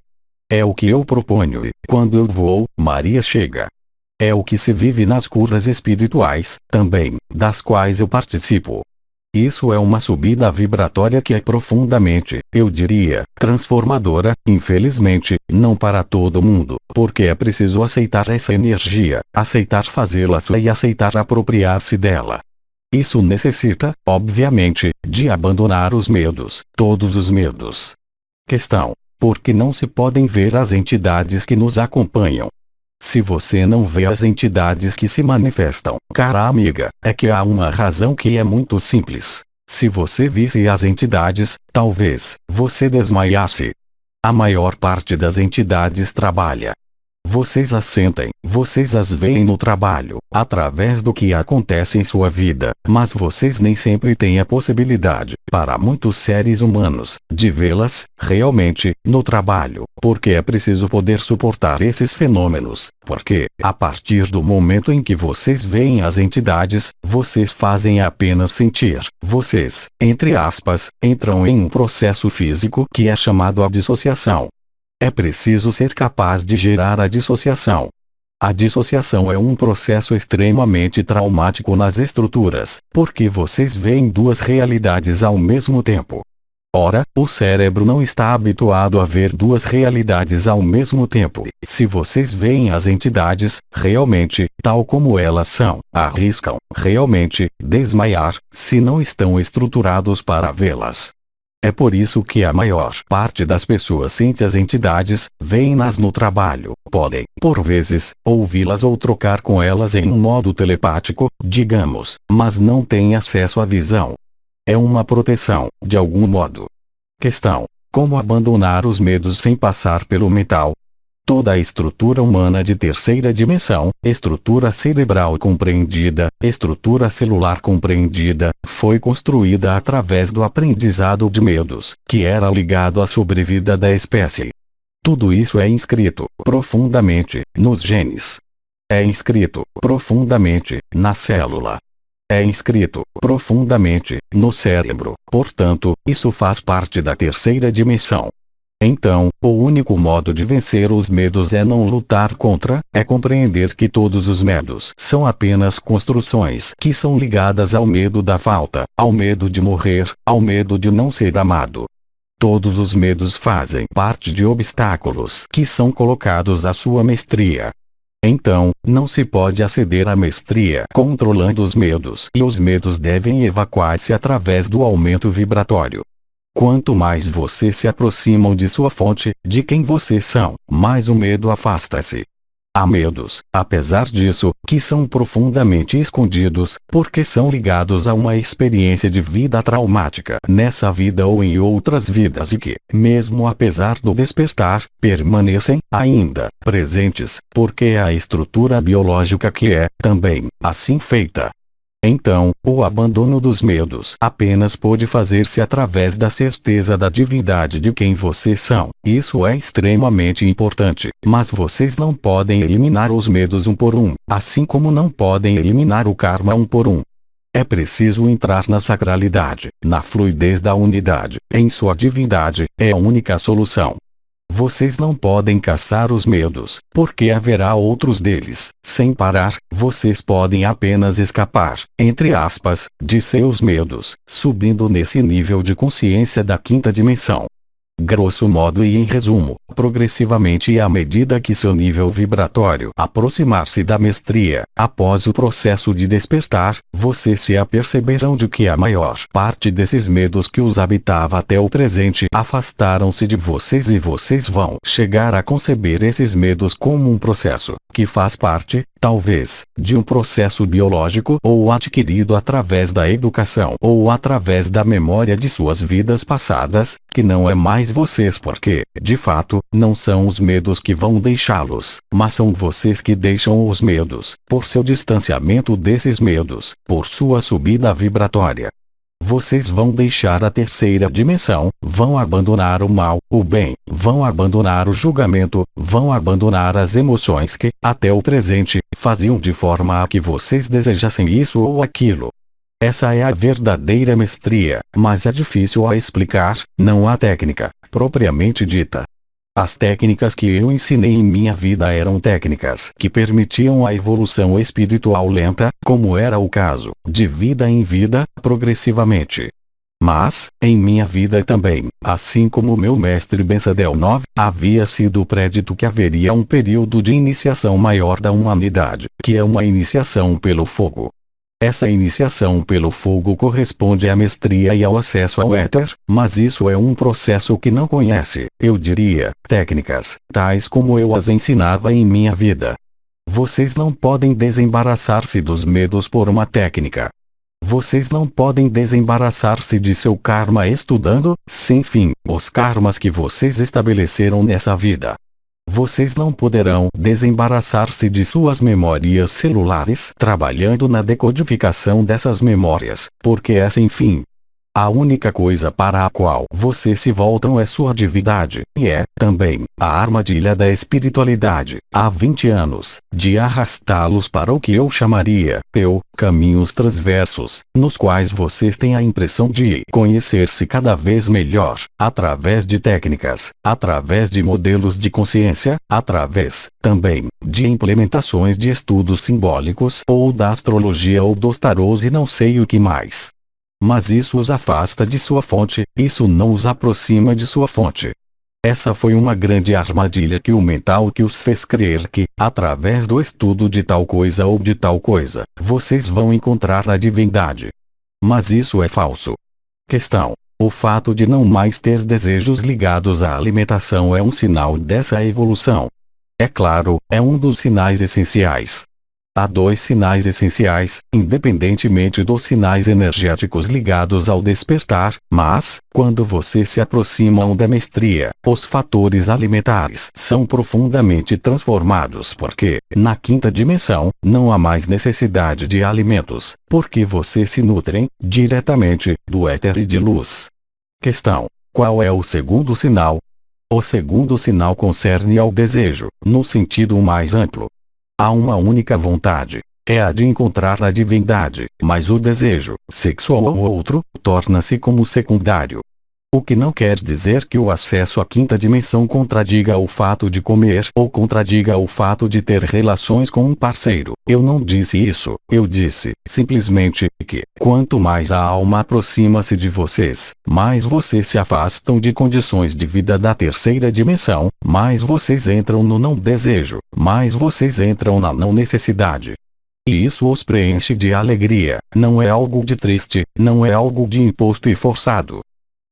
É o que eu proponho e, quando eu vou, Maria chega. É o que se vive nas curas espirituais, também, das quais eu participo. Isso é uma subida vibratória que é profundamente, eu diria, transformadora, infelizmente, não para todo mundo, porque é preciso aceitar essa energia, aceitar fazê-la sua e aceitar apropriar-se dela. Isso necessita, obviamente, de abandonar os medos, todos os medos. Questão: por que não se podem ver as entidades que nos acompanham? Se você não vê as entidades que se manifestam, cara amiga, é que há uma razão que é muito simples. Se você visse as entidades, talvez, você desmaiasse. A maior parte das entidades trabalha. Vocês as sentem, vocês as veem no trabalho, através do que acontece em sua vida, mas vocês nem sempre têm a possibilidade, para muitos seres humanos, de vê-las, realmente, no trabalho, porque é preciso poder suportar esses fenômenos, porque, a partir do momento em que vocês veem as entidades, vocês fazem apenas sentir, vocês, entre aspas, entram em um processo físico que é chamado a dissociação. É preciso ser capaz de gerar a dissociação. A dissociação é um processo extremamente traumático nas estruturas, porque vocês veem duas realidades ao mesmo tempo. Ora, o cérebro não está habituado a ver duas realidades ao mesmo tempo. Se vocês veem as entidades, realmente, tal como elas são, arriscam, realmente, desmaiar, se não estão estruturados para vê-las. É por isso que a maior parte das pessoas sente as entidades, veem-nas no trabalho, podem, por vezes, ouvi-las ou trocar com elas em um modo telepático, digamos, mas não têm acesso à visão. É uma proteção, de algum modo. Questão: como abandonar os medos sem passar pelo mental? Toda a estrutura humana de terceira dimensão, estrutura cerebral compreendida, estrutura celular compreendida, foi construída através do aprendizado de medos, que era ligado à sobrevida da espécie. Tudo isso é inscrito, profundamente, nos genes. É inscrito, profundamente, na célula. É inscrito, profundamente, no cérebro, portanto, isso faz parte da terceira dimensão. Então, o único modo de vencer os medos é não lutar contra, é compreender que todos os medos são apenas construções que são ligadas ao medo da falta, ao medo de morrer, ao medo de não ser amado. Todos os medos fazem parte de obstáculos que são colocados à sua mestria. Então, não se pode aceder à mestria controlando os medos e os medos devem evacuar-se através do aumento vibratório. Quanto mais vocês se aproximam de sua fonte, de quem vocês são, mais o medo afasta-se. Há medos, apesar disso, que são profundamente escondidos, porque são ligados a uma experiência de vida traumática nessa vida ou em outras vidas e que, mesmo apesar do despertar, permanecem, ainda, presentes, porque é a estrutura biológica que é, também, assim feita. Então, o abandono dos medos apenas pode fazer-se através da certeza da divindade de quem vocês são. Isso é extremamente importante, mas vocês não podem eliminar os medos um por um, assim como não podem eliminar o karma um por um. É preciso entrar na sacralidade, na fluidez da unidade, em sua divindade, é a única solução. Vocês não podem caçar os medos, porque haverá outros deles. Sem parar, vocês podem apenas escapar, entre aspas, de seus medos, subindo nesse nível de consciência da quinta dimensão. Grosso modo e em resumo, progressivamente e à medida que seu nível vibratório aproximar-se da mestria, após o processo de despertar, vocês se aperceberão de que a maior parte desses medos que os habitava até o presente afastaram-se de vocês e vocês vão chegar a conceber esses medos como um processo, que faz parte, talvez, de um processo biológico ou adquirido através da educação ou através da memória de suas vidas passadas, que não é mais vocês porque, de fato, não são os medos que vão deixá-los, mas são vocês que deixam os medos, por seu distanciamento desses medos, por sua subida vibratória. Vocês vão deixar a terceira dimensão, vão abandonar o mal, o bem, vão abandonar o julgamento, vão abandonar as emoções que, até o presente, faziam de forma a que vocês desejassem isso ou aquilo. Essa é a verdadeira mestria, mas é difícil a explicar, não há técnica, propriamente dita. As técnicas que eu ensinei em minha vida eram técnicas que permitiam a evolução espiritual lenta, como era o caso, de vida em vida, progressivamente. Mas, em minha vida também, assim como meu mestre Bensadel IX, havia sido predito que haveria um período de iniciação maior da humanidade, que é uma iniciação pelo fogo. Essa iniciação pelo fogo corresponde à mestria e ao acesso ao éter, mas isso é um processo que não conhece, eu diria, técnicas, tais como eu as ensinava em minha vida. Vocês não podem desembaraçar-se dos medos por uma técnica. Vocês não podem desembaraçar-se de seu karma estudando, sem fim, os karmas que vocês estabeleceram nessa vida. Vocês não poderão desembaraçar-se de suas memórias celulares trabalhando na decodificação dessas memórias, porque é sem fim. A única coisa para a qual vocês se voltam é sua divindade, e é, também, a armadilha da espiritualidade, há 20 anos, de arrastá-los para o que eu chamaria, caminhos transversos, nos quais vocês têm a impressão de conhecer-se cada vez melhor, através de técnicas, através de modelos de consciência, através, também, de implementações de estudos simbólicos ou da astrologia ou dos tarôs e não sei o que mais. Mas isso os afasta de sua fonte, isso não os aproxima de sua fonte. Essa foi uma grande armadilha que o mental que os fez crer que, através do estudo de tal coisa ou de tal coisa, vocês vão encontrar a divindade. Mas isso é falso. Questão: o fato de não mais ter desejos ligados à alimentação é um sinal dessa evolução. É claro, é um dos sinais essenciais. Há dois sinais essenciais, independentemente dos sinais energéticos ligados ao despertar, mas, quando vocês se aproximam da mestria, os fatores alimentares são profundamente transformados porque, na quinta dimensão, não há mais necessidade de alimentos, porque vocês se nutrem, diretamente, do éter e de luz. Questão: qual é o segundo sinal? O segundo sinal concerne ao desejo, no sentido mais amplo. Há uma única vontade, é a de encontrar a divindade, mas o desejo, sexual ou outro, torna-se como secundário. O que não quer dizer que o acesso à quinta dimensão contradiga o fato de comer ou contradiga o fato de ter relações com um parceiro. Eu não disse isso, eu disse, simplesmente, que, quanto mais a alma aproxima-se de vocês, mais vocês se afastam de condições de vida da terceira dimensão, mais vocês entram no não desejo, mais vocês entram na não necessidade. E isso os preenche de alegria, não é algo de triste, não é algo de imposto e forçado.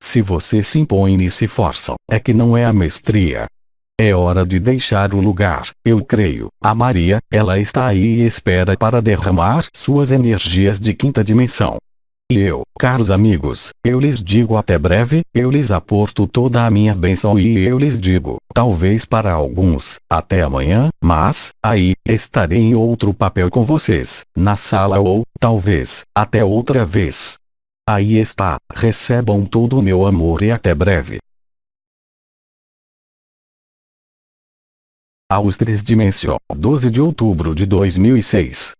Se vocês se impõem e se forçam, é que não é a mestria. É hora de deixar o lugar, eu creio. A Maria, ela está aí e espera para derramar suas energias de quinta dimensão. E eu, caros amigos, eu lhes digo até breve, eu lhes aporto toda a minha bênção e eu lhes digo, talvez para alguns, até amanhã, mas, aí, estarei em outro papel com vocês, na sala ou, talvez, até outra vez. Aí está, recebam todo o meu amor e até breve. Austris Dimensio, 12 de outubro de 2006.